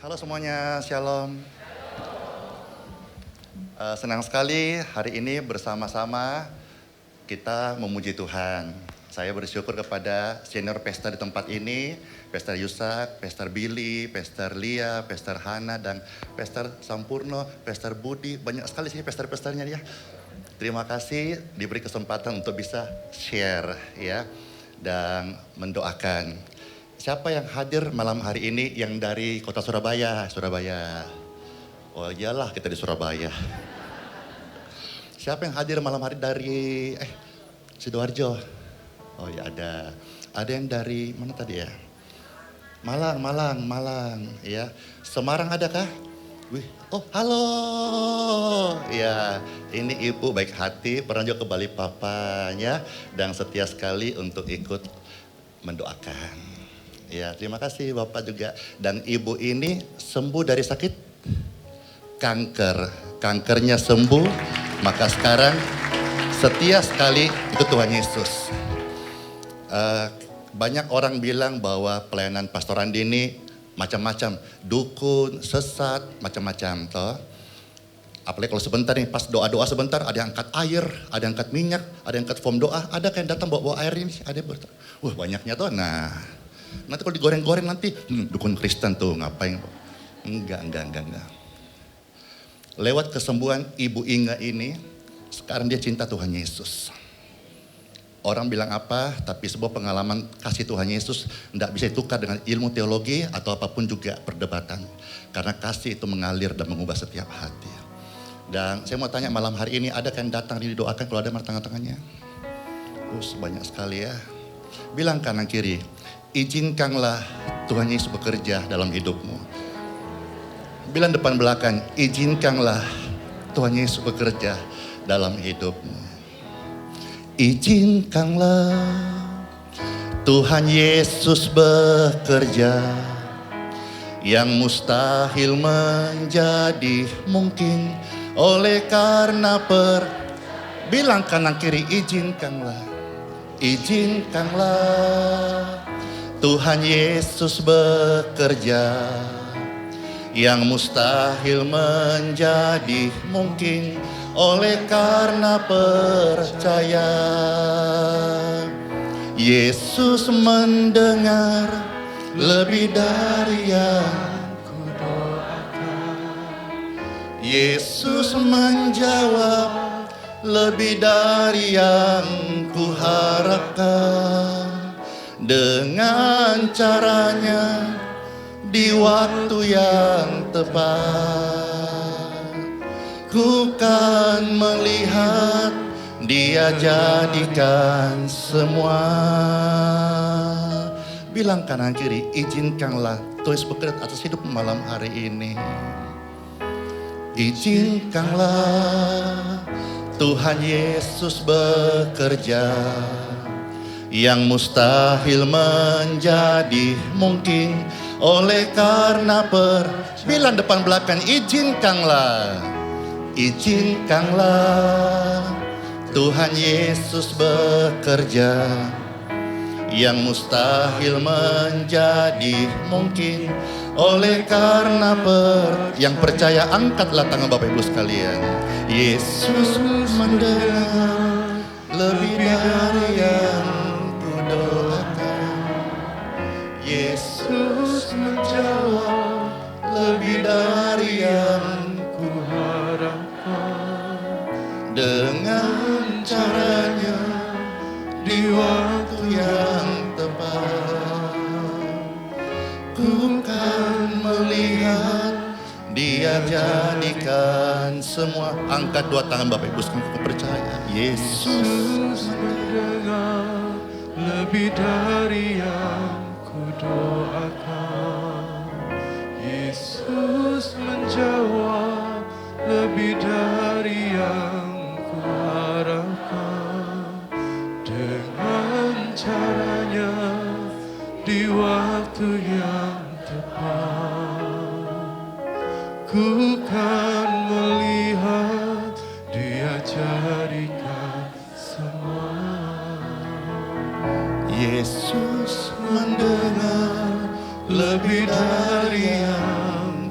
Halo semuanya, Shalom. Senang sekali hari ini bersama-sama kita memuji Tuhan. Saya bersyukur kepada senior pastor di tempat ini, Pastor Yusak, Pastor Billy, Pastor Lia, Pastor Hana, dan Pastor Sampurno, Pastor Budi. Banyak sekali sih pastor-pastornya ya. Terima kasih diberi kesempatan untuk bisa share ya dan mendoakan. Siapa yang hadir malam hari ini yang dari kota Surabaya? Surabaya. Oh iyalah kita di Surabaya. Siapa yang hadir malam hari dari Sidoarjo? Oh ya ada. Ada yang dari mana tadi ya? Malang ya. Semarang adakah? Wih, oh halo. Ya, ini ibu baik hati, pernah juga ke Balikpapan ya. Dan setia sekali untuk ikut mendoakan. Ya, terima kasih Bapak juga. Dan Ibu ini sembuh dari sakit kanker. Kankernya sembuh, maka sekarang setia sekali ikut Tuhan Yesus. Banyak orang bilang bahwa pelayanan Pastor Andi ini macam-macam. Dukun, sesat, macam-macam. Toh. Apalagi kalau sebentar nih, pas doa-doa sebentar, ada yang angkat air, ada yang angkat minyak, ada yang angkat form doa, ada yang datang bawa air ini, ada yang wah banyaknya tuh. Nah, nanti kalau digoreng-goreng nanti, dukun Kristen tuh ngapain? Enggak. Lewat kesembuhan Ibu Inga ini, sekarang dia cinta Tuhan Yesus. Orang bilang apa, tapi sebuah pengalaman kasih Tuhan Yesus tidak bisa ditukar dengan ilmu teologi atau apapun juga perdebatan. Karena kasih itu mengalir dan mengubah setiap hati. Dan saya mau tanya malam hari ini, ada yang datang didoakan kalau ada tangan-tangannya? Banyak sekali ya. Bilang kanan kiri, izinkanlah Tuhan Yesus bekerja dalam hidupmu. Bilang depan belakang, izinkanlah Tuhan Yesus bekerja dalam hidupmu. Izinkanlah Tuhan Yesus bekerja, yang mustahil menjadi mungkin oleh karena bilang kanan kiri, izinkanlah Tuhan Yesus bekerja, yang mustahil menjadi mungkin oleh karena percaya. Yesus mendengar lebih dari yang kudoakan. Yesus menjawab lebih dari yang kuharapkan. Dengan caranya di waktu yang tepat, ku kan melihat Dia jadikan semua. Bilang kanan kiri, izinkanlah Tuhan bekerja atas hidup malam hari ini. Izinkanlah Tuhan Yesus bekerja, yang mustahil menjadi mungkin oleh karena bilang depan belakang, izinkanlah Tuhan Yesus bekerja, yang mustahil menjadi mungkin oleh karena yang percaya angkatlah tangan Bapak Ibu sekalian. Yesus mendengar lebih dari yang kudoakan. Yesus menjawab lebih dari yang kuharapkan. Dengan caranya di waktu yang tepat, ku kan melihat Dia jadikan semua. Angkat dua tangan Bapak Ibu sekalian, percaya. Yesus mendengar lebih dari yang kudoakan. Yesus menjawab lebih dari yang kuharapkan. Dengan caranya di waktu yang tepat, ku kan melihat Dia jadikan semua. Yesus mendengar lebih dari yang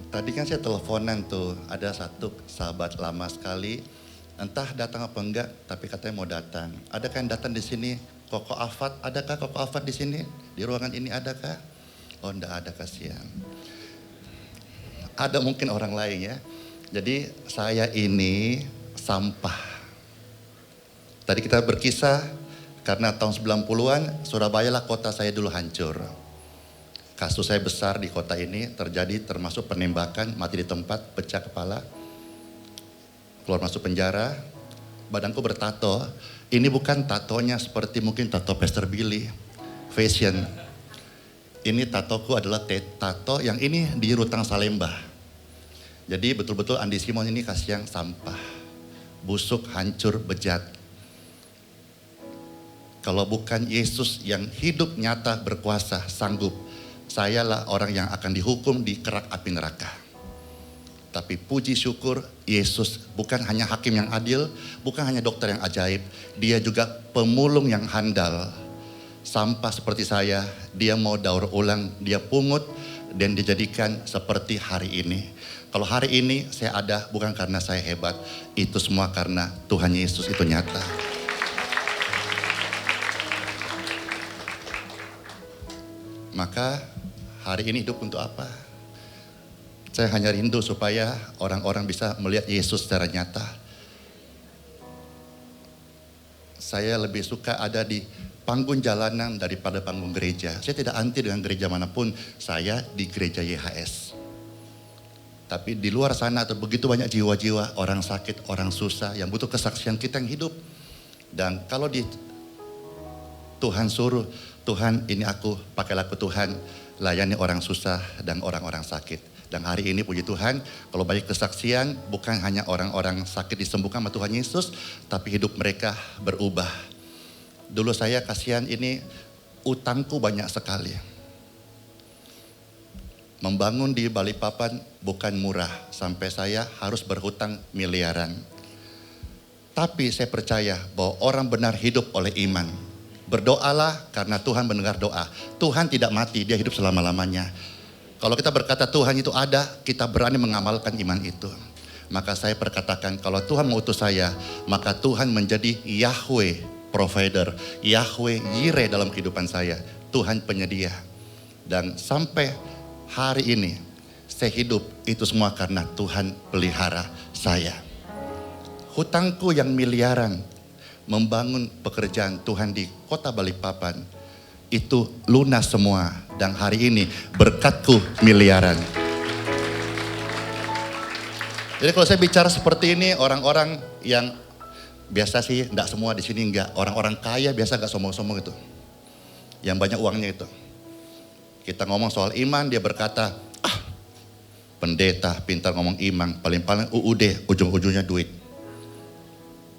Tadi kan saya teleponan tuh, ada satu sahabat lama sekali, entah datang apa enggak, tapi katanya mau datang. Adakah yang datang di sini? Koko Afat, adakah Koko Afat di sini? Di ruangan ini adakah? Oh, enggak ada, kasihan. Ada mungkin orang lain ya. Jadi saya ini sampah. Tadi kita berkisah karena tahun 90-an Surabaya lah kota saya dulu hancur. Kasus saya besar di kota ini terjadi, termasuk penembakan, mati di tempat, pecah kepala, keluar masuk penjara, badanku bertato. Ini bukan tatonya seperti mungkin tato Pastor Billy, fashion. Ini tatoku adalah tato yang ini di Rutang Salemba. Jadi betul-betul Andi Simon ini kasih yang sampah, busuk, hancur, bejat. Kalau bukan Yesus yang hidup, nyata, berkuasa, sanggup, sayalah orang yang akan dihukum di kerak api neraka. Tapi puji syukur Yesus bukan hanya hakim yang adil, bukan hanya dokter yang ajaib, dia juga pemulung yang handal. Sampah seperti saya, dia mau daur ulang, dia pungut dan dijadikan seperti hari ini. Kalau hari ini saya ada bukan karena saya hebat, itu semua karena Tuhan Yesus itu nyata. Maka hari ini hidup untuk apa? Saya hanya rindu supaya orang-orang bisa melihat Yesus secara nyata. Saya lebih suka ada di panggung jalanan daripada panggung gereja. Saya tidak anti dengan gereja manapun, saya di gereja YHS. Tapi di luar sana ada begitu banyak jiwa-jiwa, orang sakit, orang susah, yang butuh kesaksian kita yang hidup. Dan kalau di Tuhan suruh, Tuhan ini aku, pakailah aku Tuhan, layani orang susah dan orang-orang sakit. Dan hari ini puji Tuhan, kalau banyak kesaksian, bukan hanya orang-orang sakit disembuhkan sama Tuhan Yesus, tapi hidup mereka berubah. Dulu saya kasihan ini, utangku banyak sekali. Membangun di Balikpapan bukan murah, sampai saya harus berhutang miliaran. Tapi saya percaya bahwa orang benar hidup oleh iman. Berdoalah karena Tuhan mendengar doa. Tuhan tidak mati, dia hidup selama-lamanya. Kalau kita berkata Tuhan itu ada, kita berani mengamalkan iman itu. Maka saya perkatakan kalau Tuhan mengutus saya, maka Tuhan menjadi Yahweh provider, Yahweh Yireh dalam kehidupan saya. Tuhan penyedia. Dan sampai hari ini saya hidup itu semua karena Tuhan pelihara saya. Hutangku yang miliaran membangun pekerjaan Tuhan di kota Balikpapan itu lunas semua, dan hari ini berkatku miliaran. Jadi kalau saya bicara seperti ini, orang-orang yang biasa sih, enggak semua di sini enggak, orang-orang kaya biasa enggak sombong-sombong itu, yang banyak uangnya itu. Kita ngomong soal iman, dia berkata, pendeta pintar ngomong iman, paling-paling UUD, ujung-ujungnya duit.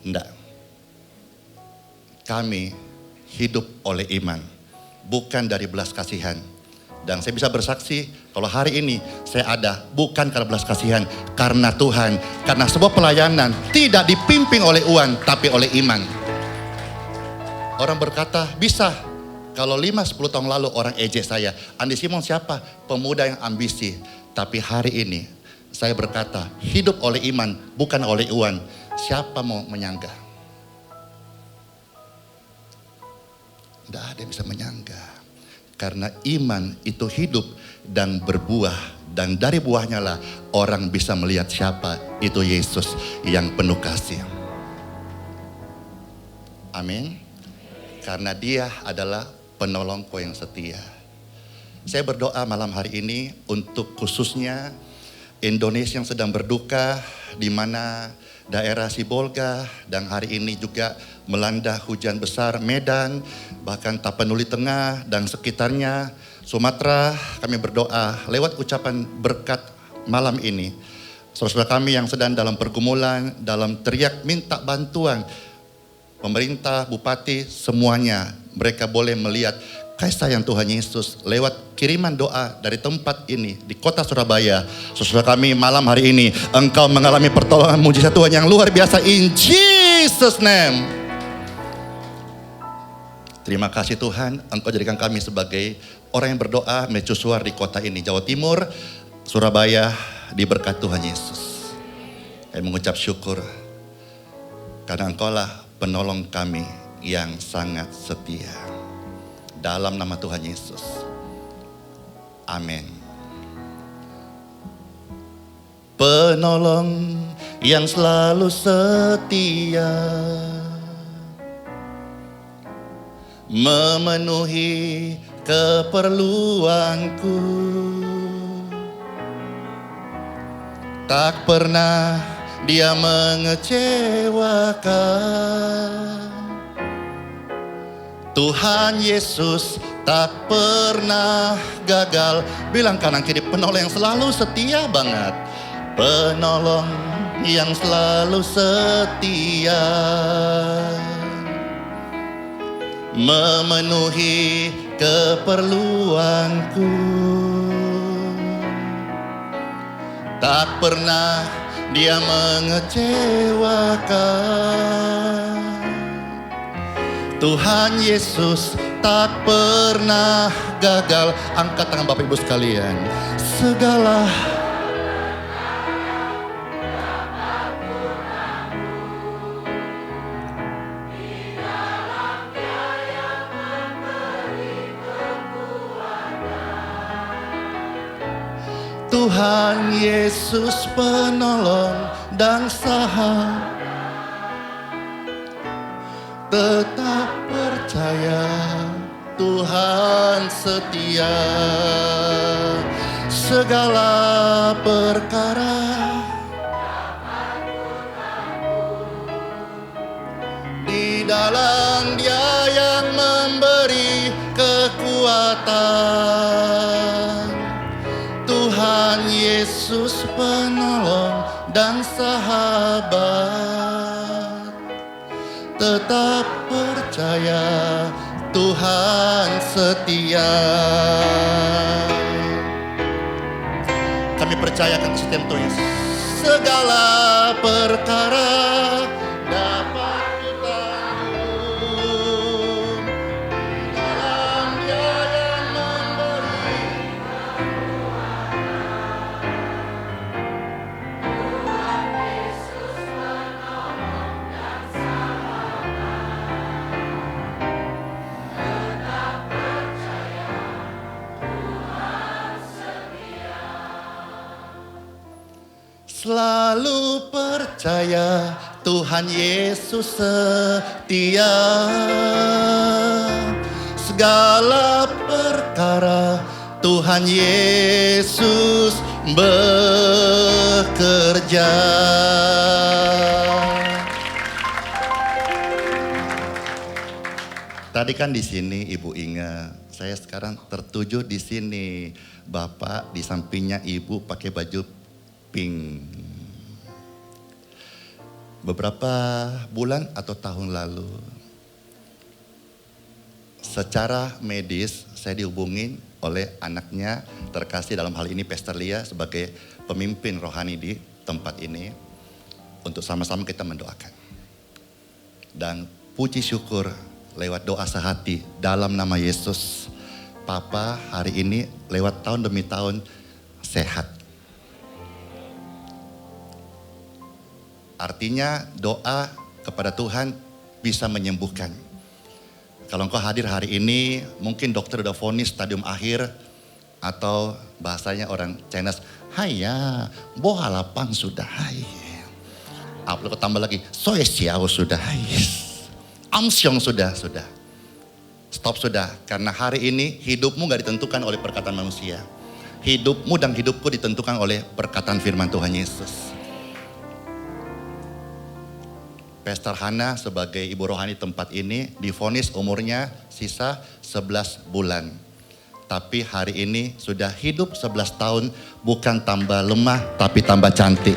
Enggak. Kami hidup oleh iman, bukan dari belas kasihan. Dan saya bisa bersaksi, kalau hari ini saya ada, bukan karena belas kasihan, karena Tuhan. Karena sebuah pelayanan tidak dipimpin oleh uang, tapi oleh iman. Orang berkata, bisa. Kalau 5-10 tahun lalu orang ejek saya, Andi Simon siapa? Pemuda yang ambisi. Tapi hari ini saya berkata, hidup oleh iman, bukan oleh uang. Siapa mau menyangga? Tidak ada yang bisa menyangga. Karena iman itu hidup dan berbuah. Dan dari buahnya lah orang bisa melihat siapa itu Yesus yang penuh kasih. Amin. Karena dia adalah penolongku yang setia. Saya berdoa malam hari ini untuk khususnya Indonesia yang sedang berduka, di mana daerah Sibolga dan hari ini juga melanda hujan besar Medan, bahkan Tapanuli Tengah dan sekitarnya, Sumatera. Kami berdoa lewat ucapan berkat malam ini. Saudara-saudara kami yang sedang dalam pergumulan, dalam teriak minta bantuan, pemerintah, bupati, semuanya mereka boleh melihat kasih sayang Tuhan Yesus lewat kiriman doa dari tempat ini di kota Surabaya. Saudara kami malam hari ini, engkau mengalami pertolongan mujizat Tuhan yang luar biasa in Jesus name. Terima kasih Tuhan, engkau jadikan kami sebagai orang yang berdoa mercusuar di kota ini, Jawa Timur, Surabaya, diberkati Tuhan Yesus. Saya mengucap syukur karena Engkaulah penolong kami yang sangat setia. Dalam nama Tuhan Yesus. Amin. Penolong yang selalu setia, memenuhi keperluanku, tak pernah Dia mengecewakan. Tuhan Yesus tak pernah gagal. Bilang kanan kiri, penolong yang selalu setia banget. Penolong yang selalu setia, memenuhi keperluanku, tak pernah Dia mengecewakan. Tuhan Yesus tak pernah gagal. Angkat tangan Bapak Ibu sekalian. Segala Tuhan Yesus penolong dan sahabat, tetap percaya Tuhan setia. Segala perkara di dalam Dia yang memberi kekuatan. Tuhan Yesus penolong dan sahabat, tetap percaya Tuhan setia. Kami percayakan sistem Tuhan. Segala perkara dapat kita tanggung dalam Dia yang memberi. Selalu percaya Tuhan Yesus setia. Segala perkara Tuhan Yesus bekerja. Tadi kan di sini Ibu Inga, saya sekarang tertuju di sini. Bapak di sampingnya Ibu pakai baju pink. Beberapa bulan atau tahun lalu, secara medis saya dihubungin oleh anaknya terkasih, dalam hal ini Pastor Lia sebagai pemimpin rohani di tempat ini, untuk sama-sama kita mendoakan. Dan puji syukur lewat doa sehati dalam nama Yesus, Papa hari ini lewat tahun demi tahun sehat. Artinya doa kepada Tuhan bisa menyembuhkan. Kalau engkau hadir hari ini, mungkin dokter udah vonis stadium akhir, atau bahasanya orang Chinese, haya, boha lapang sudah hai. Apa tambah lagi, soe xiao sudah hai. Amsyong sudah. Stop sudah, karena hari ini hidupmu gak ditentukan oleh perkataan manusia. Hidupmu dan hidupku ditentukan oleh perkataan firman Tuhan Yesus. Pastor Hana sebagai ibu rohani tempat ini divonis umurnya sisa 11 bulan. Tapi hari ini sudah hidup 11 tahun, bukan tambah lemah tapi tambah cantik.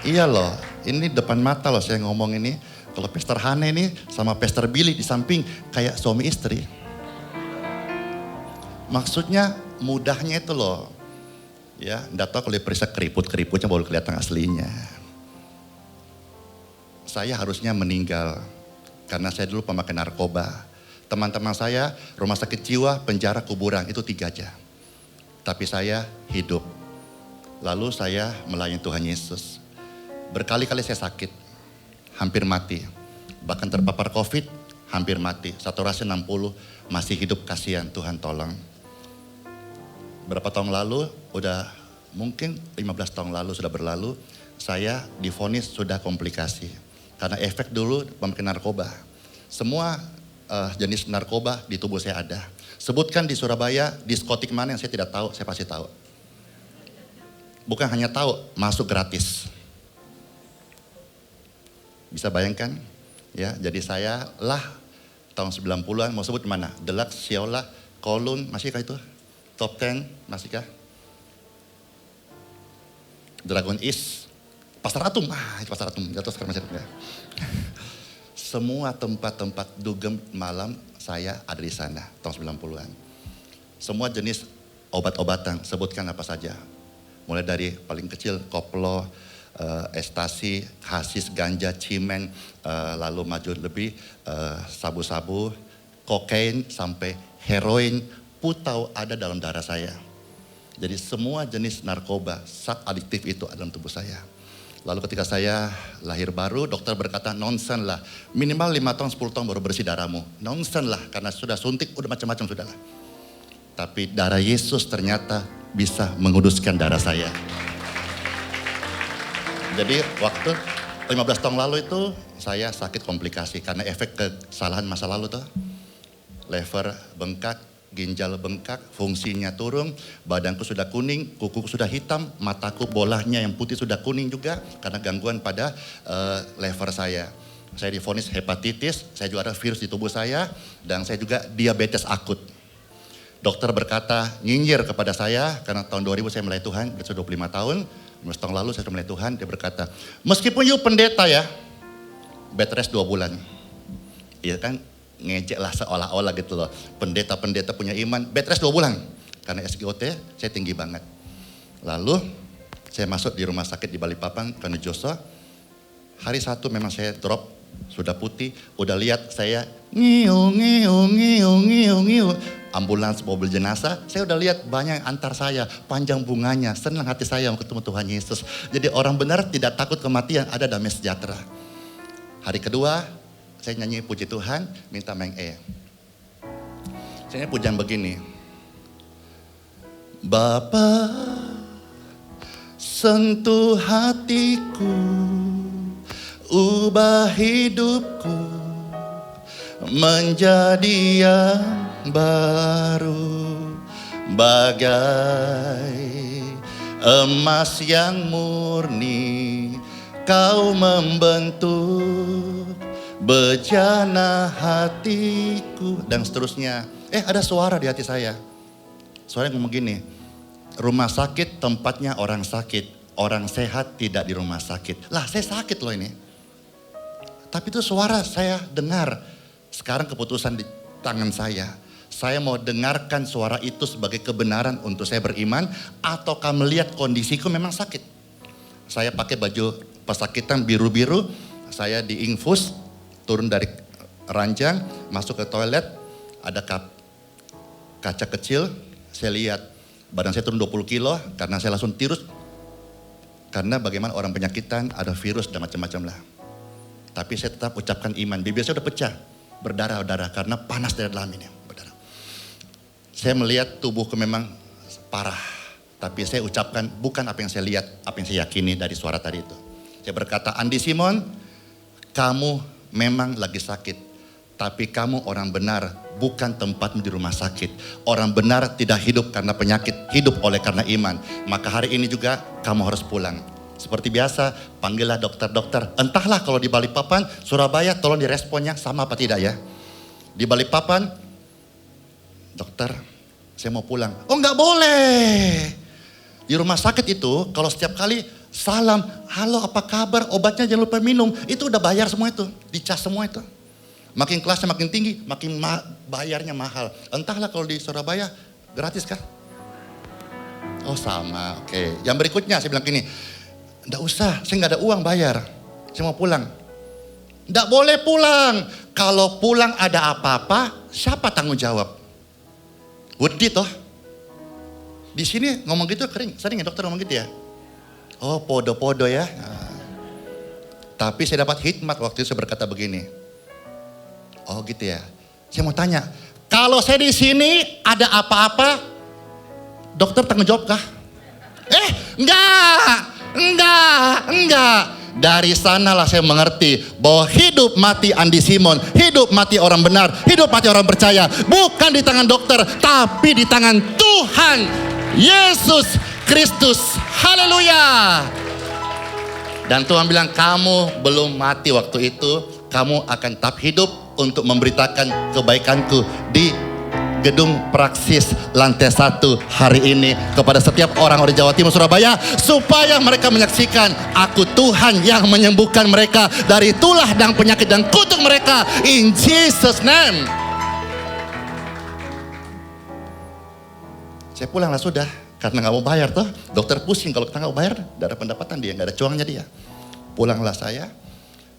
Iya loh, ini depan mata loh saya ngomong ini. Kalau Pastor Hana ini sama Pastor Billy di samping kayak suami istri. Maksudnya mudahnya itu loh. Ya, enggak tahu kalau diperiksa keriput-keriputnya baru kelihatan aslinya. Saya harusnya meninggal karena saya dulu pemakai narkoba. Teman-teman saya rumah sakit jiwa, penjara, kuburan, itu 3 aja. tapi saya hidup. Lalu saya melayani Tuhan Yesus. Berkali-kali saya sakit, hampir mati. Bahkan terpapar COVID, hampir mati. Saturasi 60, masih hidup, kasihan, Tuhan tolong. Berapa tahun lalu, udah mungkin 15 tahun lalu sudah berlalu, saya divonis sudah komplikasi. Karena efek dulu memakai narkoba. Semua jenis narkoba di tubuh saya ada. Sebutkan di Surabaya, diskotik mana yang saya tidak tahu, saya pasti tahu. Bukan hanya tahu, masuk gratis. Bisa bayangkan? Ya, jadi saya lah tahun 90-an, mau sebut mana? Deluxe, Siola, Kolun, masihkah itu? Top 10, masihkah? Dragon East, Pasar Atum, itu Pasar Atum, jatuh sekarang masih ada. Semua tempat-tempat dugem malam saya ada di sana, tahun 90-an. Semua jenis obat-obatan, sebutkan apa saja. Mulai dari paling kecil, koplo, ekstasi, hasis, ganja, cimen, lalu maju lebih, sabu-sabu, kokain, sampai heroin, putau ada dalam darah saya. Jadi semua jenis narkoba, zat adiktif itu ada dalam tubuh saya. Lalu ketika saya lahir baru, dokter berkata, nonsen lah. Minimal 5 tahun, 10 tahun baru bersih darahmu. Nonsen lah, karena sudah suntik, udah macam-macam sudah lah. Tapi darah Yesus ternyata bisa menguduskan darah saya. Jadi waktu 15 tahun lalu itu saya sakit komplikasi karena efek kesalahan masa lalu tuh. Lever bengkak, ginjal bengkak, fungsinya turun, badanku sudah kuning, kukuku sudah hitam, mataku bolahnya yang putih sudah kuning juga karena gangguan pada lever saya. Saya divonis hepatitis, saya juga ada virus di tubuh saya, dan saya juga diabetes akut. Dokter berkata, nyinyir kepada saya, karena tahun 2000 saya melayani Tuhan, sudah 25 tahun, 15 tahun lalu saya sudah melayani Tuhan, dia berkata, meskipun you pendeta ya, bed rest 2 bulan. Iya kan, ngejek lah seolah-olah gitu loh. Pendeta-pendeta punya iman, bed rest 2 bulan. Karena SGOT saya tinggi banget. Lalu saya masuk di rumah sakit di Balikpapan, Joshua. Hari 1 memang saya drop, sudah putih, udah lihat saya ngiu. Ambulans mobil jenazah, saya udah lihat banyak yang antar saya, panjang bunganya, senang hati saya mau ketemu Tuhan Yesus. Jadi orang benar tidak takut kematian, ada damai sejahtera. Hari kedua, saya nyanyi puji Tuhan, minta Meng E. Saya nyanyi pujian begini. Bapa, sentuh hatiku, ubah hidupku menjadi yang baru, bagai emas yang murni kau membentuk bejana hatiku, dan seterusnya. Ada suara di hati saya. Suara ngomong gini, rumah sakit tempatnya orang sakit, orang sehat tidak di rumah sakit. Lah saya sakit loh ini. Tapi itu suara saya dengar. Sekarang keputusan di tangan saya. Saya mau dengarkan suara itu sebagai kebenaran untuk saya beriman, ataukah melihat kondisiku memang sakit. Saya pakai baju pesakitan biru-biru, saya diinfus, turun dari ranjang, masuk ke toilet, ada kaca kecil, saya lihat badan saya turun 20 kilo karena saya langsung tirus. Karena bagaimana orang penyakitan, ada virus dan macam-macam lah. Tapi saya tetap ucapkan iman, bibir saya udah pecah, berdarah-darah karena panas dari dalam ini. Saya melihat tubuhku memang parah, tapi saya ucapkan bukan apa yang saya lihat, apa yang saya yakini dari suara tadi itu. Saya berkata, Andi Simon, kamu memang lagi sakit, tapi kamu orang benar, bukan tempatmu di rumah sakit. Orang benar tidak hidup karena penyakit, hidup oleh karena iman. Maka hari ini juga kamu harus pulang. Seperti biasa, panggillah dokter-dokter. Entahlah kalau di Balikpapan, Surabaya, tolong diresponnya sama apa tidak ya. Di Balikpapan, dokter, saya mau pulang. Oh nggak boleh. Di rumah sakit itu, kalau setiap kali salam, halo apa kabar, obatnya jangan lupa minum. Itu udah bayar semua itu, dicas semua itu. Makin kelasnya makin tinggi, makin bayarnya mahal. Entahlah kalau di Surabaya, gratis kah? Oh sama, oke. Yang berikutnya saya bilang gini, nggak usah, saya nggak ada uang bayar. Saya mau pulang. Nggak boleh pulang. Kalau pulang ada apa-apa, siapa tanggung jawab? Wedi toh. Di sini ngomong gitu sering ya dokter ngomong gitu ya? Oh podo-podo ya. Nah. Tapi saya dapat hikmat waktu itu saya berkata begini. Oh gitu ya. Saya mau tanya, kalau saya di sini ada apa-apa, dokter tanggung jawab kah? Enggak. Dari sanalah saya mengerti bahwa hidup mati Andi Simon, hidup mati orang benar, hidup mati orang percaya, bukan di tangan dokter, tapi di tangan Tuhan Yesus Kristus. Haleluya. Dan Tuhan bilang, kamu belum mati waktu itu, kamu akan tetap hidup untuk memberitakan kebaikanku di gedung Praksis lantai 1 hari ini kepada setiap orang Jawa Timur Surabaya, supaya mereka menyaksikan aku Tuhan yang menyembuhkan mereka dari tulah dan penyakit dan kutuk mereka, in Jesus name. Saya pulanglah sudah, karena nggak mau bayar toh. Dokter pusing kalau kita nggak mau bayar, nggak ada pendapatan dia, nggak ada cuangnya dia. Pulanglah saya,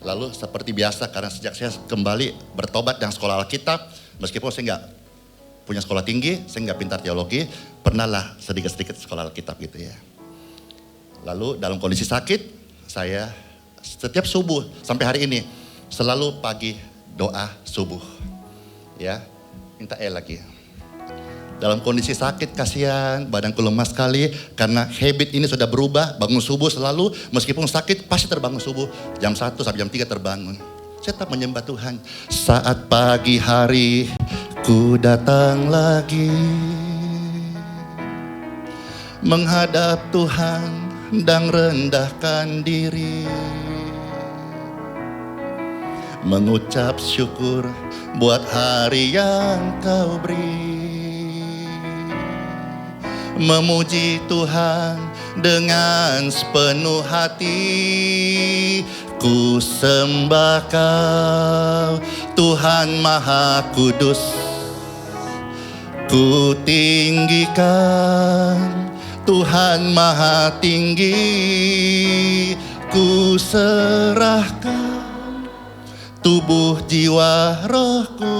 lalu seperti biasa karena sejak saya kembali bertobat dan sekolah Alkitab, meskipun saya nggak punya sekolah tinggi, saya nggak pintar teologi, pernahlah sedikit-sedikit sekolah Alkitab gitu ya. Lalu dalam kondisi sakit, saya setiap subuh sampai hari ini selalu pagi doa subuh, ya minta lagi. Dalam kondisi sakit kasihan, badanku lemah sekali karena habit ini sudah berubah, bangun subuh selalu, meskipun sakit pasti terbangun subuh, jam 1 sampai jam 3 terbangun. Saya tetap menyembah Tuhan. Saat pagi hari ku datang lagi menghadap Tuhan dan rendahkan diri, mengucap syukur buat hari yang Kau beri, memuji Tuhan dengan sepenuh hati. Ku sembah Kau Tuhan Maha Kudus, ku tinggikan Tuhan Maha Tinggi, ku serahkan tubuh jiwa rohku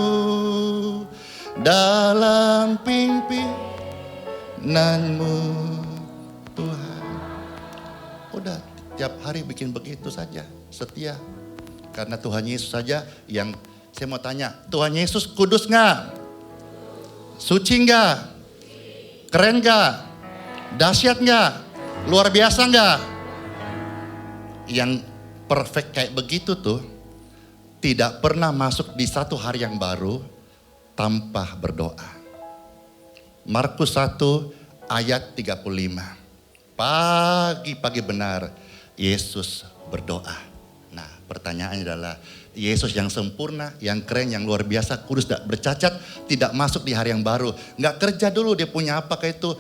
dalam pimpinanmu Tuhan. Udah tiap hari bikin begitu saja, setia. Karena Tuhan Yesus saja yang saya mau tanya, Tuhan Yesus kudus gak? Suci gak? Keren gak? Dahsyat gak? Luar biasa gak? Yang perfect kayak begitu tuh tidak pernah masuk di satu hari yang baru tanpa berdoa. Markus 1 ayat 35. Pagi-pagi benar Yesus berdoa. Nah, pertanyaannya adalah Yesus yang sempurna, yang keren, yang luar biasa, kudus, tidak bercacat, tidak masuk di hari yang baru. Nggak kerja dulu dia punya apa kayak itu,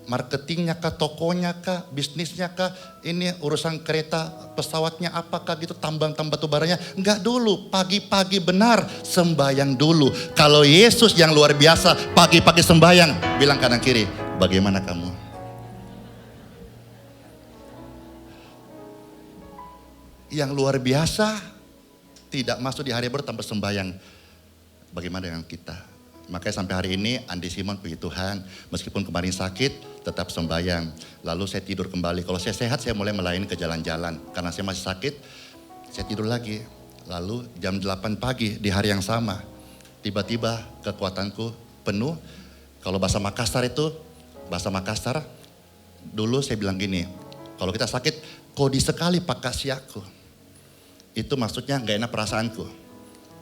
marketingnya kah, tokonya kah, bisnisnya kah, ini urusan kereta, pesawatnya apakah gitu, tambang batu baranya. Nggak dulu, pagi-pagi benar sembahyang dulu. Kalau Yesus yang luar biasa pagi-pagi sembahyang, bilang kanan kiri, bagaimana kamu? Yang luar biasa tidak masuk di hari baru tanpa sembahyang. Bagaimana dengan kita? Makanya sampai hari ini Andi Simon puji Tuhan, meskipun kemarin sakit tetap sembahyang. Lalu saya tidur kembali. Kalau saya sehat saya mulai melayani ke jalan-jalan. Karena saya masih sakit, saya tidur lagi. Lalu jam 8 pagi di hari yang sama, tiba-tiba kekuatanku penuh. Kalau bahasa Makassar dulu saya bilang gini, kalau kita sakit, kodi sekali pak kasihku. Itu maksudnya gak enak perasaanku.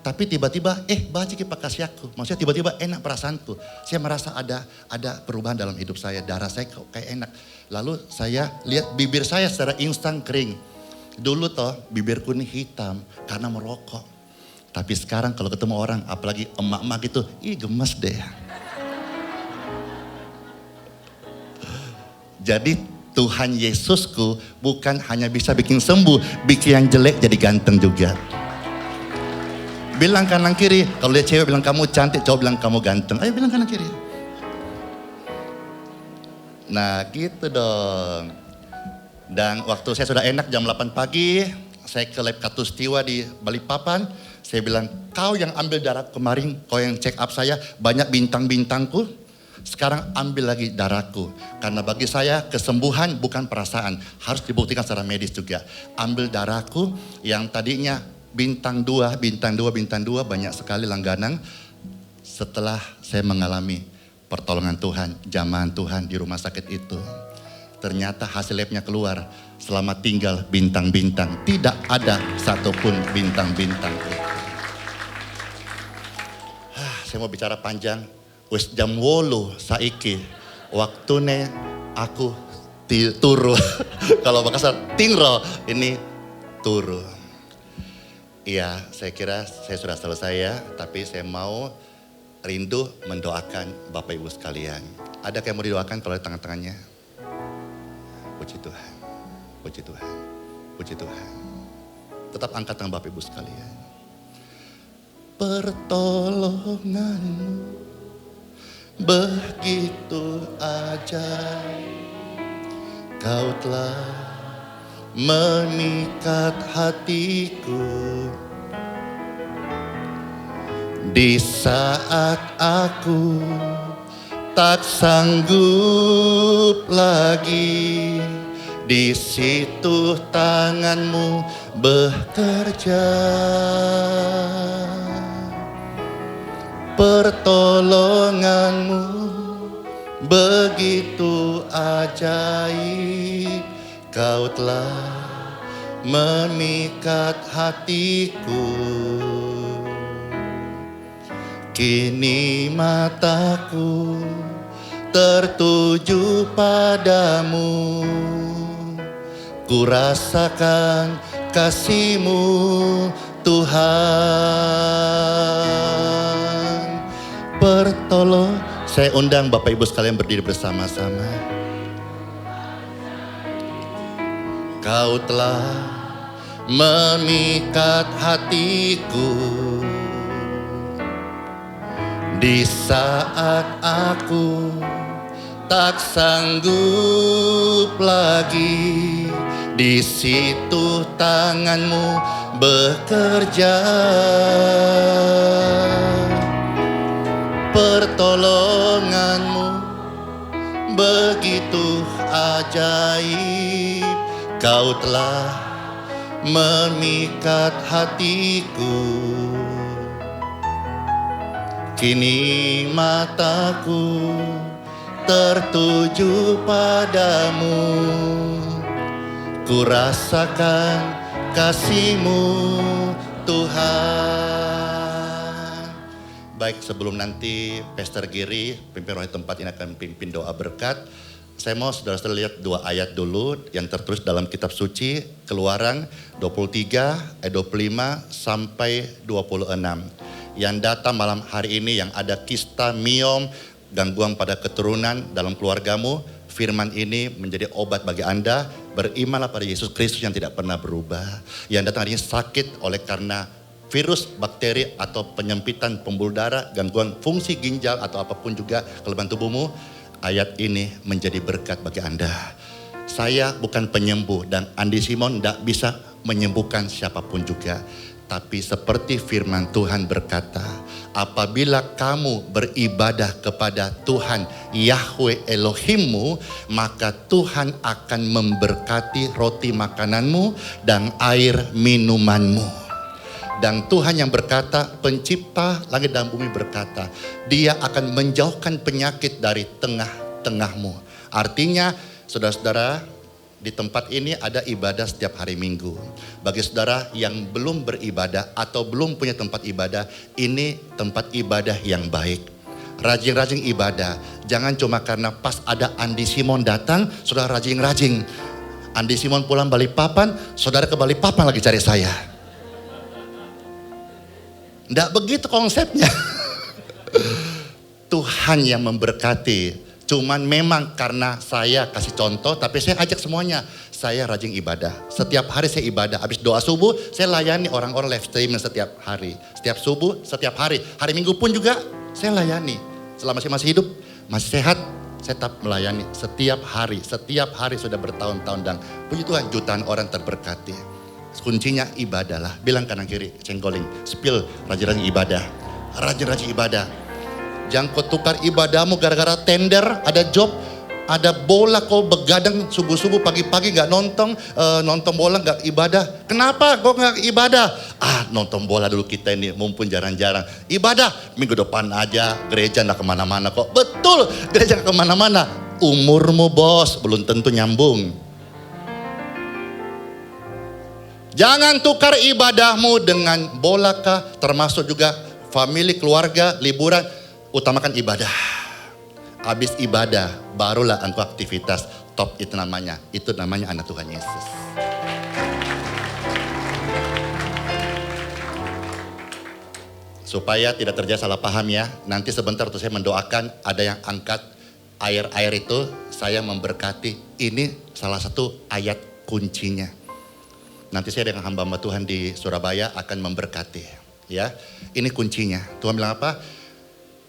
Tapi tiba-tiba, baca pak kasihku. Maksudnya tiba-tiba enak perasaanku. Saya merasa ada perubahan dalam hidup saya. Darah saya kok kayak enak. Lalu saya lihat bibir saya secara instan kering. Dulu toh bibirku ini hitam karena merokok. Tapi sekarang kalau ketemu orang, apalagi emak-emak gitu, gemes deh. Jadi Tuhan Yesusku bukan hanya bisa bikin sembuh, bikin yang jelek jadi ganteng juga. Bilang kanan kiri, kalau dia cewek bilang kamu cantik, cowok bilang kamu ganteng. Ayo bilang kanan kiri. Nah gitu dong. Dan waktu saya sudah enak jam 8 pagi, saya ke lab Katustiwa di Balikpapan. Saya bilang, kau yang ambil darah kemarin, kau yang check up saya, banyak bintang-bintangku. sekarang ambil lagi darahku. Karena bagi saya kesembuhan bukan perasaan, harus dibuktikan secara medis juga. Ambil darahku yang tadinya bintang 2, banyak sekali langganan. Setelah saya mengalami pertolongan Tuhan, jamahan Tuhan di rumah sakit itu. Ternyata hasil labnya keluar, selamat tinggal bintang-bintang. Tidak ada satupun bintang-bintang. Saya mau bicara panjang. Wis jam 8 saiki waktune aku turu. Kalau Makassar tingro, ini turu. Iya, saya kira saya sudah selesai ya, tapi saya mau rindu mendoakan Bapak Ibu sekalian. Ada yang mau didoakan kalau ada tangan-tangannya? Puji Tuhan, puji Tuhan, puji Tuhan. Tetap angkat tangan Bapak Ibu sekalian. Pertolonganmu begitu ajaib, Kau telah memikat hatiku. Di saat aku tak sanggup lagi, di situ tanganmu bekerja. Pertolonganmu begitu ajaib, Kau telah memikat hatiku. Kini mataku tertuju padamu, ku rasakan kasih-Mu Tuhan. Saya undang Bapak Ibu sekalian berdiri bersama-sama. Kau telah memikat hatiku. Di saat aku tak sanggup lagi, di situ tanganmu bekerja. Pertolonganmu begitu ajaib, Kau telah memikat hatiku. Kini mataku tertuju padamu, ku rasakan kasih-Mu Tuhan. Baik, sebelum nanti Pastor Giri, pimpin rohani tempat ini akan pimpin doa berkat, saya mau saudara-saudara lihat 2 ayat dulu yang tertulis dalam kitab suci Keluaran 23 ayat 25 sampai 26. Yang datang malam hari ini yang ada kista, miom, gangguan pada keturunan dalam keluargamu, firman ini menjadi obat bagi Anda. Berimanlah pada Yesus Kristus yang tidak pernah berubah. Yang datang hari ini sakit oleh karena virus, bakteri atau penyempitan pembuluh darah, gangguan fungsi ginjal atau apapun juga kelebihan tubuhmu, ayat ini menjadi berkat bagi Anda. Saya bukan penyembuh dan Andi Simon tidak bisa menyembuhkan siapapun juga. Tapi seperti firman Tuhan berkata, apabila kamu beribadah kepada Tuhan Yahweh Elohimmu, maka Tuhan akan memberkati roti makananmu dan air minumanmu. Dan Tuhan yang berkata, pencipta langit dan bumi berkata, Dia akan menjauhkan penyakit dari tengah-tengahmu. Artinya, saudara-saudara, di tempat ini ada ibadah setiap hari Minggu. Bagi saudara yang belum beribadah atau belum punya tempat ibadah, ini tempat ibadah yang baik. Rajin-rajin ibadah. Jangan cuma karena pas ada Andi Simon datang, saudara rajin-rajin. Andi Simon pulang Balikpapan, saudara ke Balikpapan lagi cari saya. Tidak begitu konsepnya. Tuhan yang memberkati. Cuman memang karena saya kasih contoh, tapi saya ajak semuanya. Saya rajin ibadah. Setiap hari saya ibadah. Habis doa subuh, saya layani orang-orang live streaming setiap hari. Setiap subuh, setiap hari. Hari Minggu pun juga saya layani. Selama saya masih hidup, masih sehat, saya tetap melayani. Setiap hari sudah bertahun-tahun. Dan puji Tuhan, jutaan orang terberkati. Kuncinya ibadahlah. Bilang kanan kiri, cenggoling, spill, rajin-rajin ibadah. Rajin-rajin ibadah. Jangan kau tukar ibadahmu gara-gara tender, ada job, ada bola kau begadang subuh-subuh pagi-pagi gak nonton bola gak ibadah. Kenapa kau gak ibadah? Nonton bola dulu kita ini mumpun jarang-jarang. Ibadah minggu depan aja, gereja gak kemana-mana kok. Betul, gereja gak kemana-mana. Umurmu bos, belum tentu nyambung. Jangan tukar ibadahmu dengan bola kah, termasuk juga family, keluarga, liburan. Utamakan ibadah. Habis ibadah, barulah engkau aktivitas. Top itu namanya. Itu namanya anak Tuhan Yesus. Supaya tidak terjadi salah paham ya. Nanti sebentar tuh saya mendoakan ada yang angkat air-air itu. Saya memberkati. Ini salah satu ayat kuncinya. Nanti saya dengan hamba-hamba Tuhan di Surabaya akan memberkati. Ya, ini kuncinya. Tuhan bilang apa?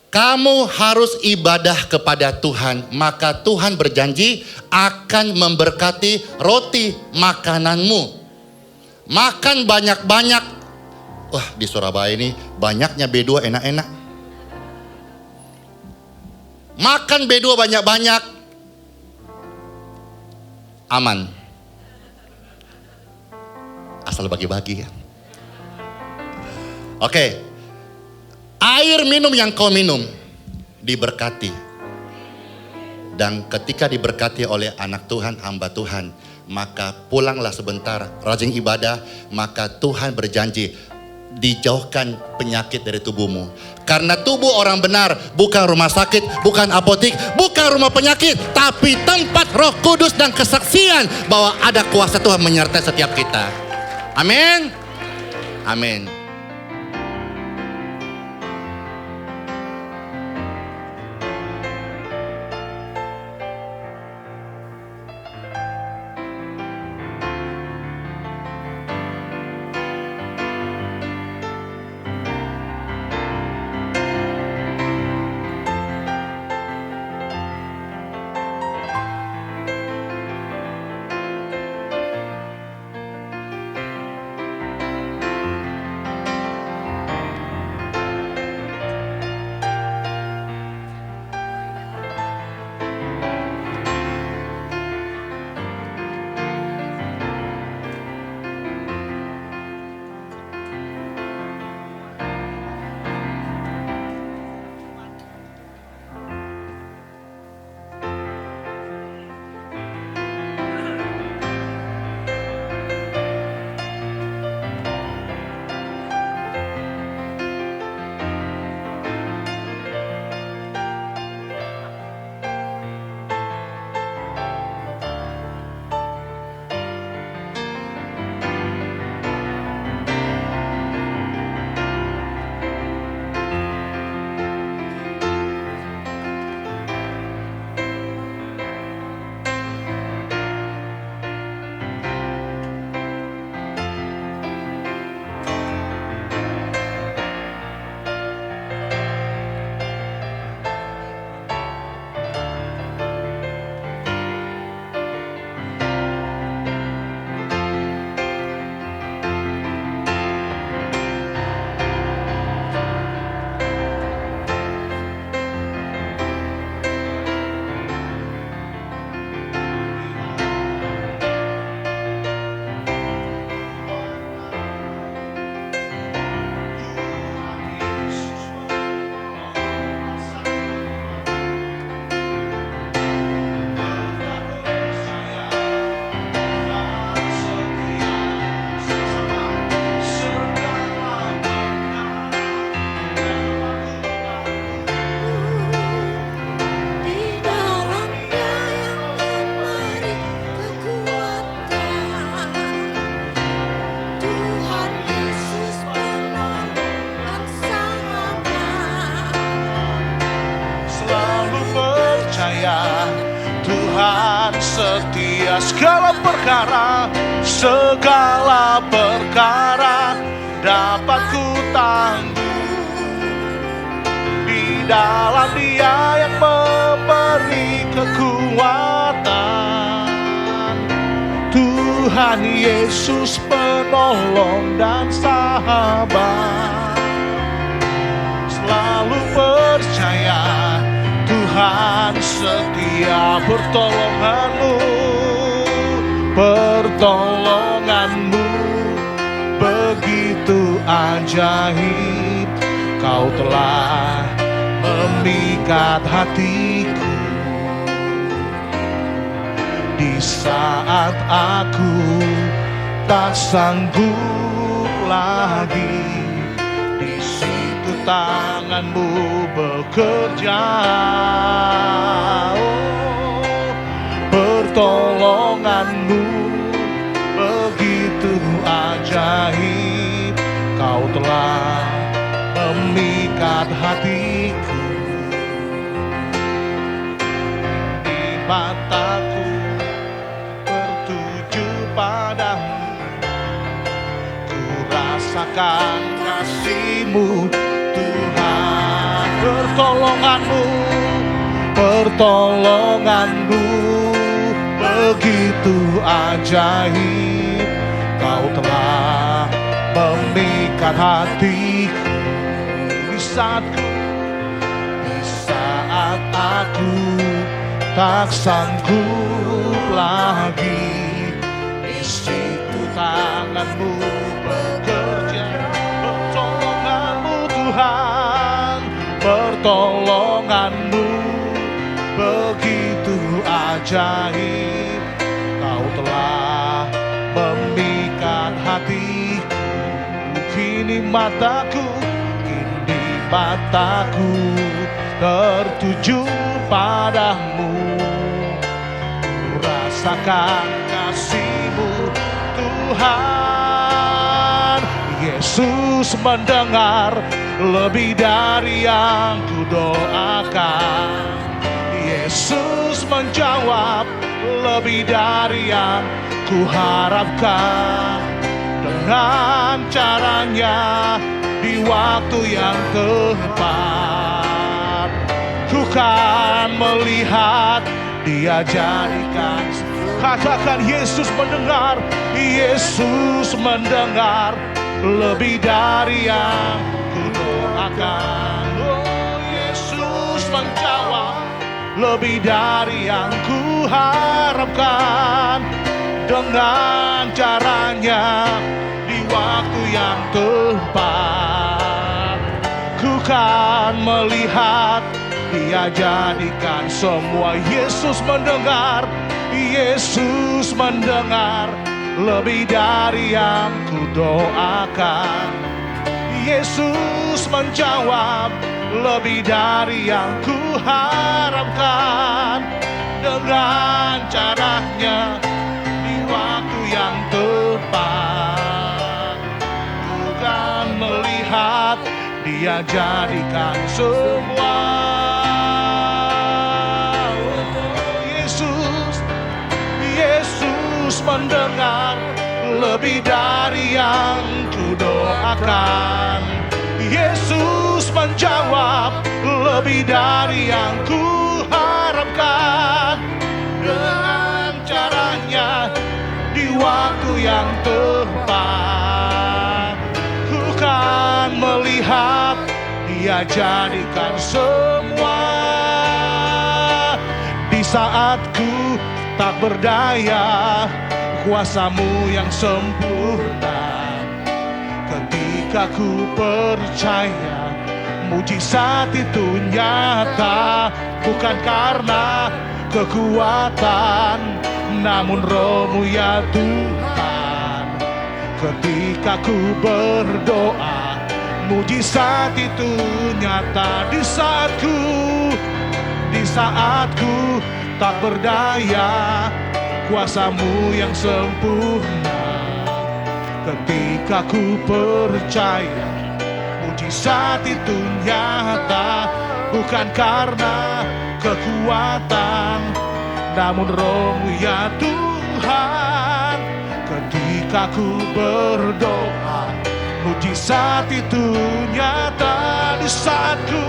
Kamu harus ibadah kepada Tuhan, maka Tuhan berjanji akan memberkati roti makananmu. Makan banyak-banyak. Wah, di Surabaya ini banyaknya B2 enak-enak. Makan B2 banyak-banyak. Aman. Asal bagi-bagi ya. Oke. Air minum yang kau minum diberkati. Dan ketika diberkati oleh anak Tuhan, hamba Tuhan, maka pulanglah sebentar, rajin ibadah, maka Tuhan berjanji dijauhkan penyakit dari tubuhmu. Karena tubuh orang benar bukan rumah sakit, bukan apotik, bukan rumah penyakit, tapi tempat Roh Kudus dan kesaksian bahwa ada kuasa Tuhan menyertai setiap kita. Amin. Amin. Tuhan setia segala perkara dapat ku tangguh di dalam Dia yang memberi kekuatan. Tuhan Yesus penolong dan sahabat, selalu percaya Tuhan, setia pertolonganmu begitu ajaib. Kau telah memikat hatiku di saat aku tak sanggup lagi. Di situ tanganmu bekerja. Oh, pertolonganmu begitu ajaib. Kau telah memikat hatiku. Di mataku tertuju padamu, ku rasakan kasih-Mu Tuhan. Pertolonganmu begitu ajaib. Kau telah memikat hatiku. Di saat aku tak sanggup lagi, di situ tanganmu bekerja. Pertolonganmu Tuhan, pertolonganmu begitu ajaib. Kau telah memikat hatiku. Kini mataku tertuju padamu, ku rasakan kasih-Mu Tuhan. Yesus mendengar lebih dari yang ku doakan. Yesus menjawab lebih dari yang ku harapkan. Dengan caranya di waktu yang tepat, ku kan melihat Dia jadikan. Katakan Yesus mendengar, Yesus mendengar lebih dari yang ku doakan. Oh, Yesus menjawab lebih dari yang ku harapkan. Dengan caranya di waktu yang tepat, ku kan melihat Dia jadikan semua. Yesus mendengar, Yesus mendengar lebih dari yang ku doakan. Yesus menjawab lebih dari yang ku harapkan. Dengan caranya di waktu yang tepat, ku kan melihat Dia jadikan semua. Oh, Yesus mendengar lebih dari yang ku doakan. Yesus menjawab lebih dari yang ku harapkan. Dengan caranya di waktu yang tepat, ku kan melihat Dia jadikan semua. Di saat ku tak berdaya, kuasa-Mu yang sempurna. Ketika ku percaya mujizat itu nyata, bukan karena kekuatan, namun Roh-Mu ya Tuhan. Ketika ku berdoa, mujizat itu nyata. Di saat ku tak berdaya, kuasa-Mu yang sempurna. Ketika ku percaya mujizat itu nyata, bukan karena kekuatan, namun Roh-Mu ya Tuhan. Ketika ku berdoa, mujizat itu nyata. Di saat ku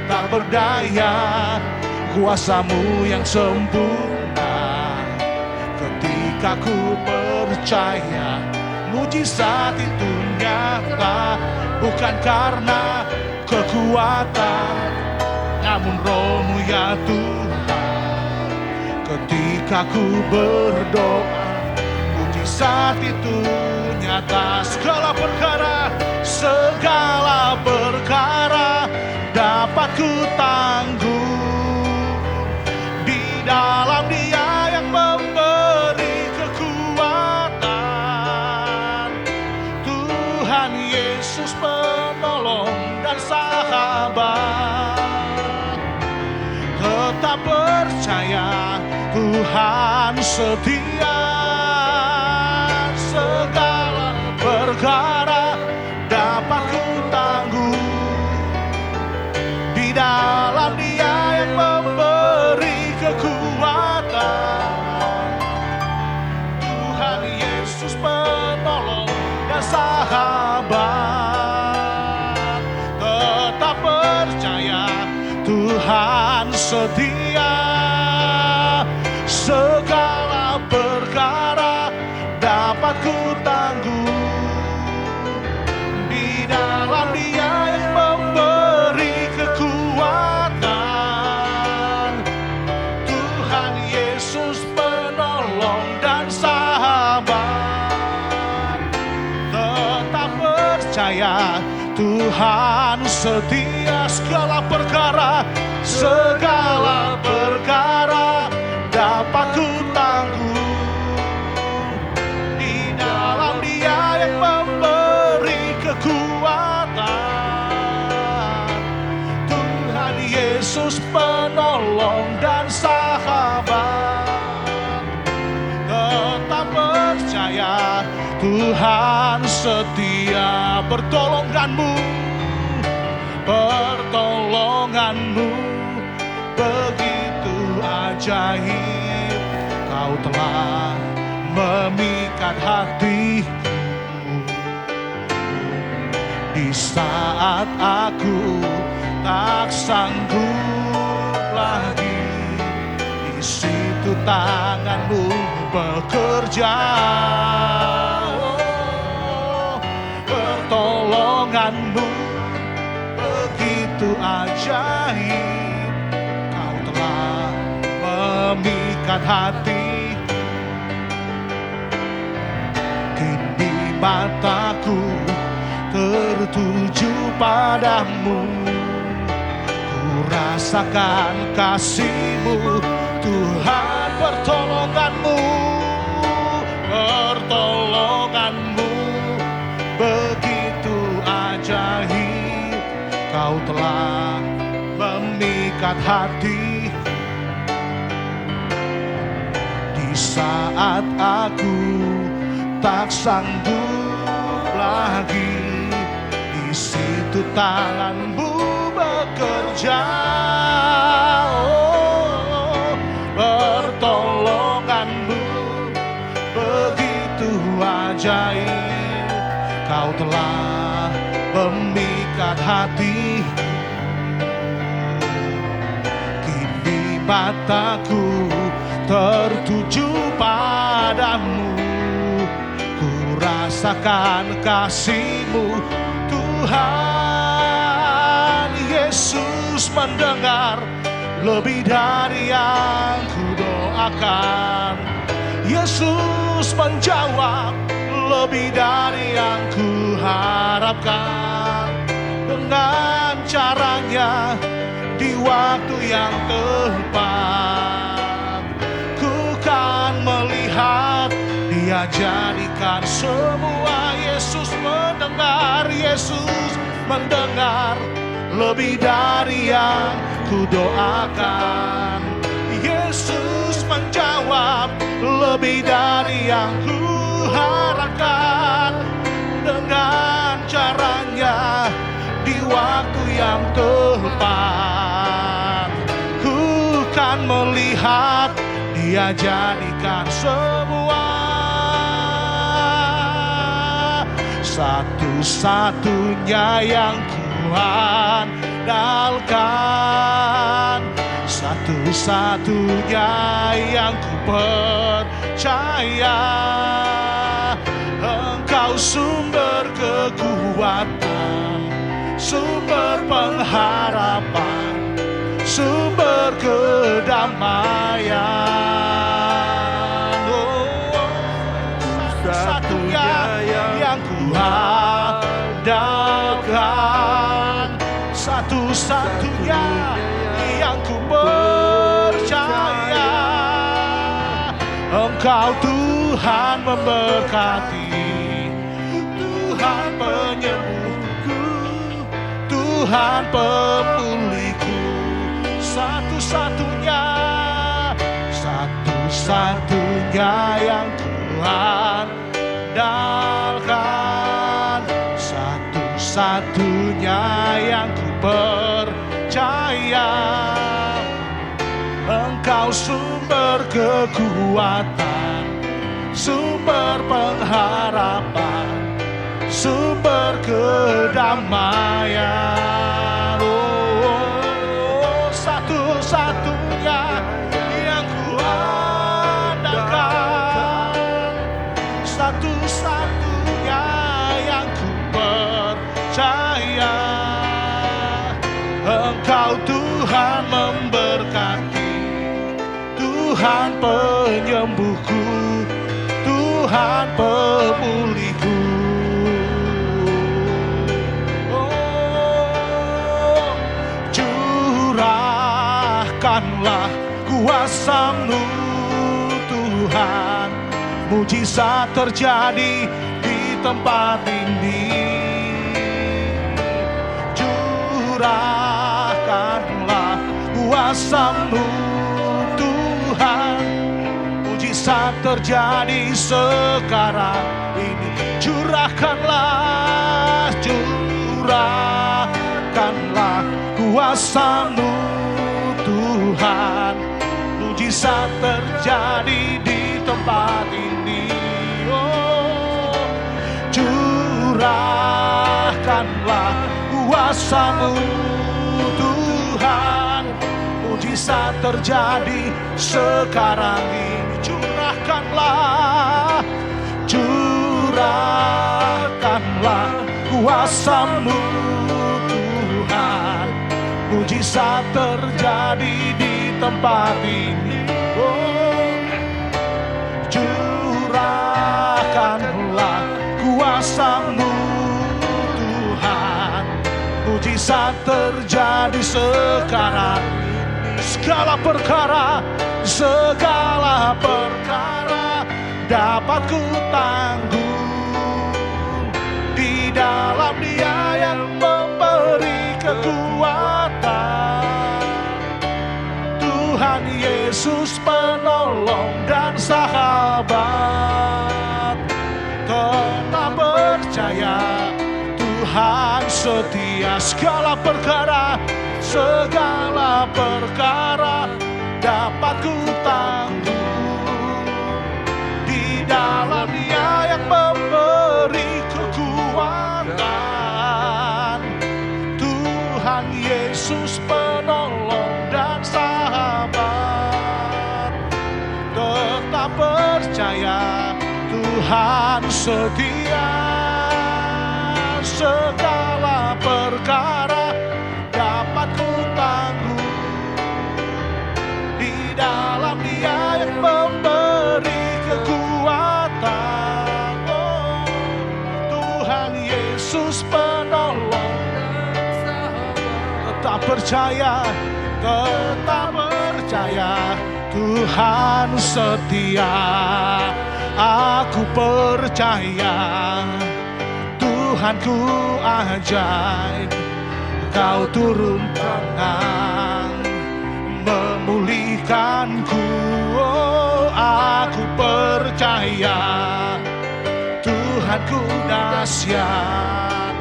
tak berdaya, kuasa-Mu yang sempurna. Ketika ku percaya mujizat itu nyata, bukan karena kekuatan, namun Roh-Mu ya Tuhan. Ketika ku berdoa, mujizat itu nyata. Segala perkara dapat ku tanggung di dalam Dia yang memberi kekuatan. Tuhan Yesus penolong dan sahabat. Tetap percaya Tuhan setia. Segala perkara dapat ku tanggung di dalam Dia yang memberi kekuatan. Tuhan Yesus penolong dan sahabat. Tetap percaya Tuhan setia. Segala perkara dapat ku tanggung di dalam Dia yang memberi kekuatan. Tuhan Yesus penolong dan sahabat. Tetap percaya Tuhan setia. Segala perkara dapat ku tanggung di dalam Dia yang memberi kekuatan. Tuhan Yesus penolong dan sahabat. Tetap percaya Tuhan setia. Pertolonganmu begitu ajaib. Kau telah memikat hatiku di saat aku tak sanggup lagi. Di situ tanganmu bekerja. Pertolonganmu begitu ajaib. Kau telah memikat hati. Kini mataku tertuju padamu. Ku rasakan kasih-Mu Tuhan. Pertolonganmu begitu ajaib. Kau telah memikat hati. Di saat aku tak sanggup lagi, di situ tangan-Mu bekerja. Oh, pertolongan-Mu begitu ajaib. Kau telah memikat hati. Kini mataku tertuju padamu. Ku rasakan kasih-Mu Tuhan. Yesus mendengar lebih dari yang ku doakan. Yesus menjawab lebih dari yang ku harapkan. Dengan caranya di waktu yang tepat, ku kan melihat Dia jadikan semua. Yesus mendengar lebih dari yang ku doakan. Yesus menjawab lebih dari yang ku harapkan. Dengan caranya di waktu yang tepat, ku kan melihat Dia jadikan semua. Satu-satunya yang ku andalkan, satu-satunya yang ku percaya. Engkau sumber kekuatan sumber pengharapan, sumber kedamaian. Satu-satunya yang kuandalkan, satu-satunya yang ku percaya. Engkau Tuhan memberkati, Tuhan penyembuhku, Tuhan pemulihku, satu-satunya, satu-satunya yang kuandalkan, satu-satunya yang ku percaya. Engkau sumber kekuatan, sumber pengharapan, sumber kedamaian. Oh, satu-satunya yang kuandalkan, satu-satunya yang ku percaya. Engkau Tuhan memberkati, Tuhan penyembuhku, Tuhan pemulihku. Oh, curahkanlah kuasa-Mu Tuhan, mujizat terjadi di tempat ini. Curahkanlah kuasa-Mu Tuhan, mujizat terjadi sekarang ini. Curahkanlah, curahkanlah kuasa-Mu Tuhan, mujizat terjadi di tempat ini. Oh, curahkanlah kuasa-Mu Tuhan, mujizat terjadi sekarang ini. Curahkanlah, curahkanlah kuasa-Mu Tuhan, mujizat terjadi di tempat ini. Oh, curahkanlah kuasa-Mu Tuhan, mujizat terjadi sekarang. Segala perkara dapat ku tanggung di dalam Dia yang memberi kekuatan. Tuhan Yesus penolong dan sahabat, tetap percaya Tuhan setia. Segala perkara dapat ku tanggung di dalam Dia yang memberi kekuatan. Tuhan Yesus penolong dan sahabat, tetap percaya Tuhan setia. Segala perkara dapat ku tanggung di dalam Dia yang memberi kekuatan. Oh, Tuhan Yesus penolong, tetap percaya Tuhan setia. Aku percaya Tuhanku ajaib, Kau turun tangan memulihkanku. Oh, aku percaya Tuhanku dahsyat,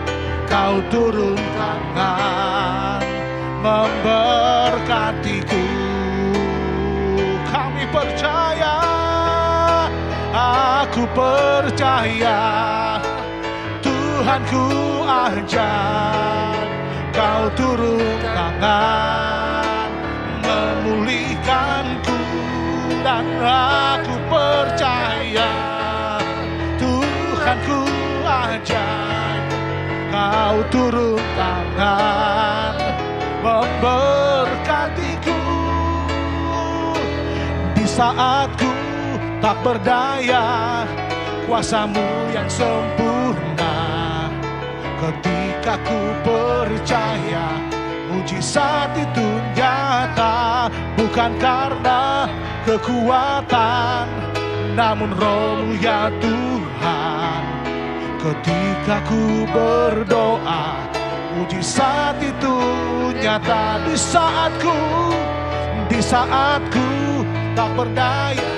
Kau turun tangan memberkatiku. Kami percaya, aku percaya Tuhanku ajaib, Kau turun tangan memulihkanku. Dan aku percaya Tuhanku ajaib, Kau turun tangan Tuhan memberkatiku di saat ku tak berdaya, kuasa-Mu yang sempurna. Ketika ku percaya mujizat itu nyata, bukan karena kekuatan, namun Roh-Mu ya Tuhan. Ketika ku berdoa, mujizat itu nyata. Di saat ku tak berdaya,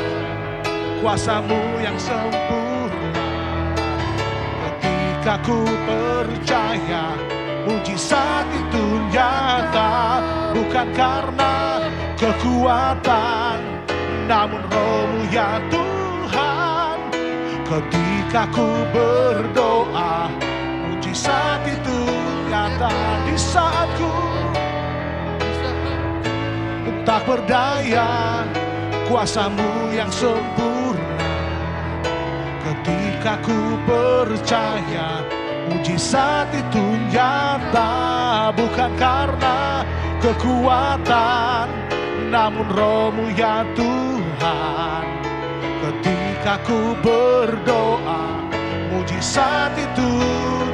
kuasa-Mu yang sempurna. Ketika ku percaya, mujizat itu nyata, bukan karena kekuatan, namun Roh-Mu ya Tuhan. Ketika ku berdoa, mujizat itu nyata. Di saat ku tak berdaya, kuasa-Mu yang sempurna. Ketika ku percaya, mujizat itu nyata, bukan karena kekuatan, namun Roh-Mu ya Tuhan. Ketika ku berdoa, mujizat itu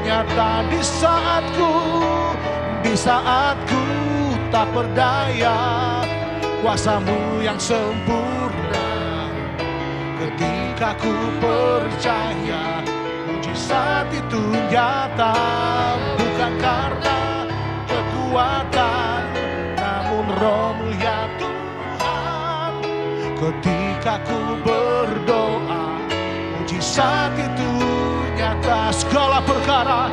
nyata. Di saat ku tak berdaya, kuasa-Mu yang sempurna. Ketika ku percaya, mujizat itu nyata, bukan karena kekuatan, namun Roh-Mu ya Tuhan. Ketika ku berdoa, mujizat itu nyata. Segala perkara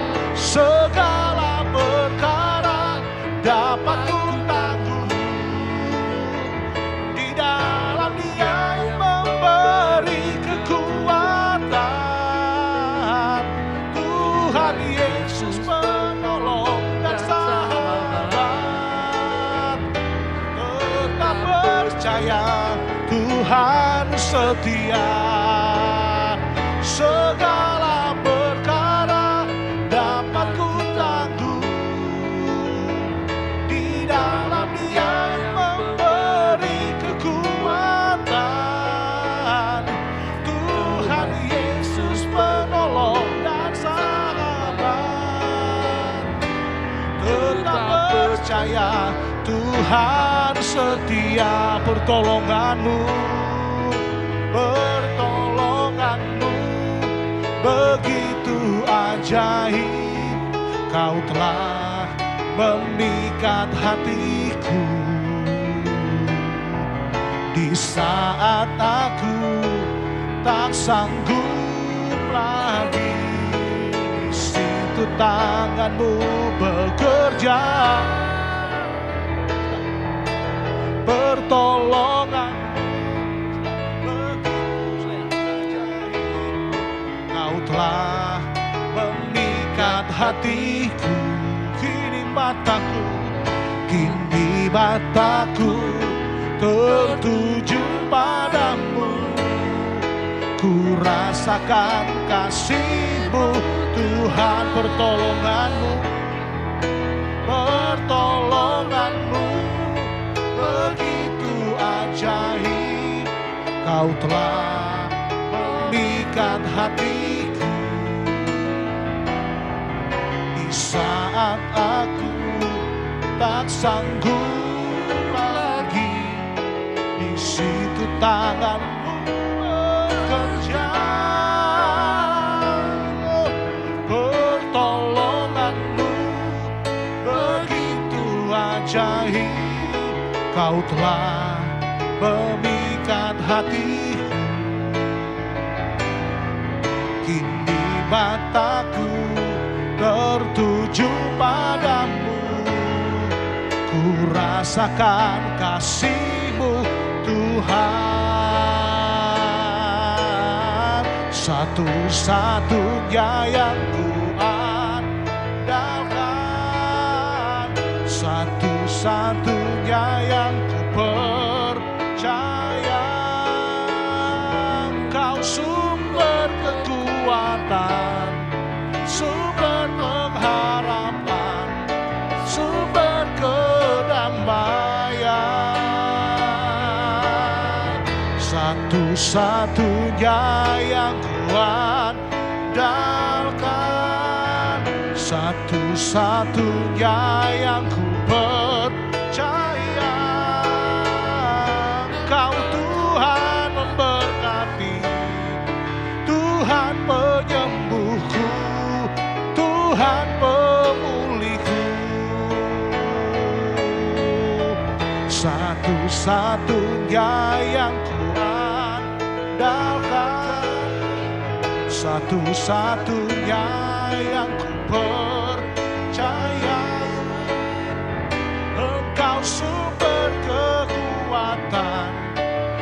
dapat ku tanggung di dalam Dia yang memberi kekuatan. Tuhan Yesus penolong dan sahabat. Tetap percaya Tuhan setia. Segala perkara dapat ku tanggung di dalam Dia yang memberi kekuatan. Tuhan Yesus penolong dan sahabat. Tetap percaya Tuhan setia. Pertolongan-Mu begitu ajaib. Kau telah memikat hatiku di saat aku tak sanggup lagi. Di situ tangan-Mu bekerja, pertolongan telah memikat hatiku. Kini mataku tertuju padamu. Ku rasakan kasih-Mu Tuhan. Pertolongan-Mu begitu ajaib. Kau telah memikat hatiku di saat aku tak sanggup lagi. Di situ tangan-Mu bekerja, pertolongan-Mu begitu ajaib. Kau telah memikat hatiku. Kini mataku tertuju padamu. Ku rasakan kasih-Mu Tuhan. Satu-satunya yang ku andalkan, satu-satunya yang ku percaya. Kau sumber kekuatan, sumber pengharapan, satu-satunya yang kuandalkan, satu-satunya yang ku percaya. Engkau Tuhan memberkati, Tuhan penyembuhku, Tuhan pemulihku. Satu-satunya yang kuandalkan, satu-satunya yang ku percaya. Engkau sumber kekuatan,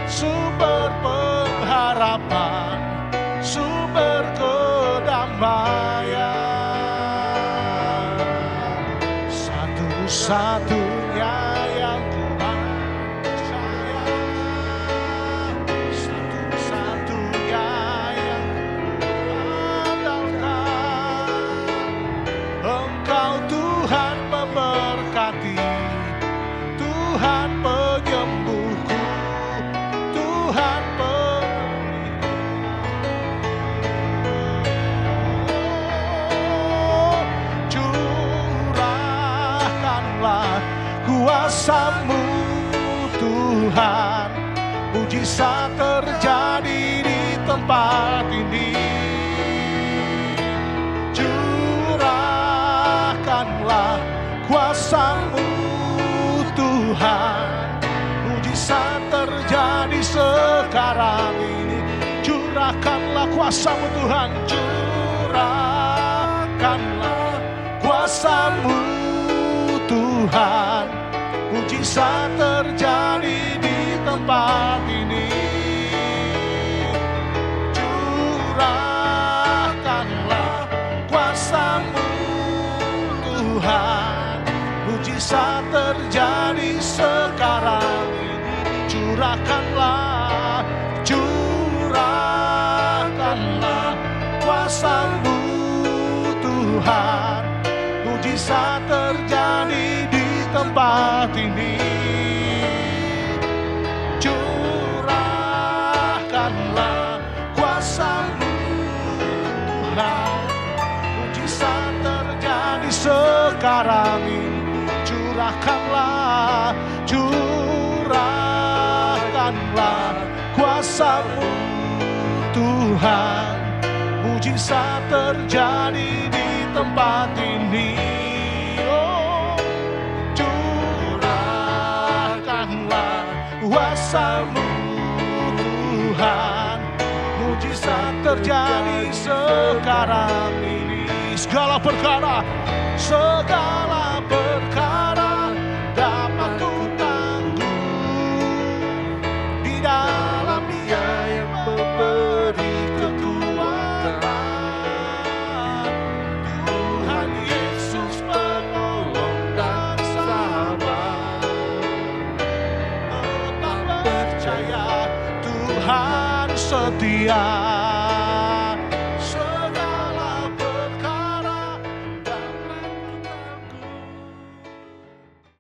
sumber pengharapan, sumber kedamaian. Satu-satunya yang ku percaya, satu-satunya yang ku andalkan. Engkau Tuhan memberkati, Tuhan penyembuhku, Tuhan pemulihku. Curahkanlah kuasa-Mu Tuhan, mujizat terjadi di tempat ini. Curahkanlah kuasa-Mu Tuhan, mujizat terjadi sekarang ini. Curahkanlah kuasa-Mu Tuhan, curahkanlah kuasa-Mu Tuhan, mujizat terjadi di tempat ini. Curahkanlah kuasa-Mu Tuhan, mujizat terjadi sekarang ini. Curahkanlah, curahkanlah kuasa-Mu Tuhan, mujizat terjadi di tempat ini. Curahkanlah kuasa-Mu Tuhan, mujizat terjadi sekarang ini. Curahkanlah, curahkanlah kuasa-Mu Tuhan, mujizat terjadi di tempat ini. Oh, curahkanlah kuasa-Mu Tuhan, mujizat terjadi sekarang ini. Segala perkara dapat ku tanggung di dalam Dia yang memberi kekuatan. Tuhan Yesus penolong dan sahabat, tetap percaya Tuhan setia.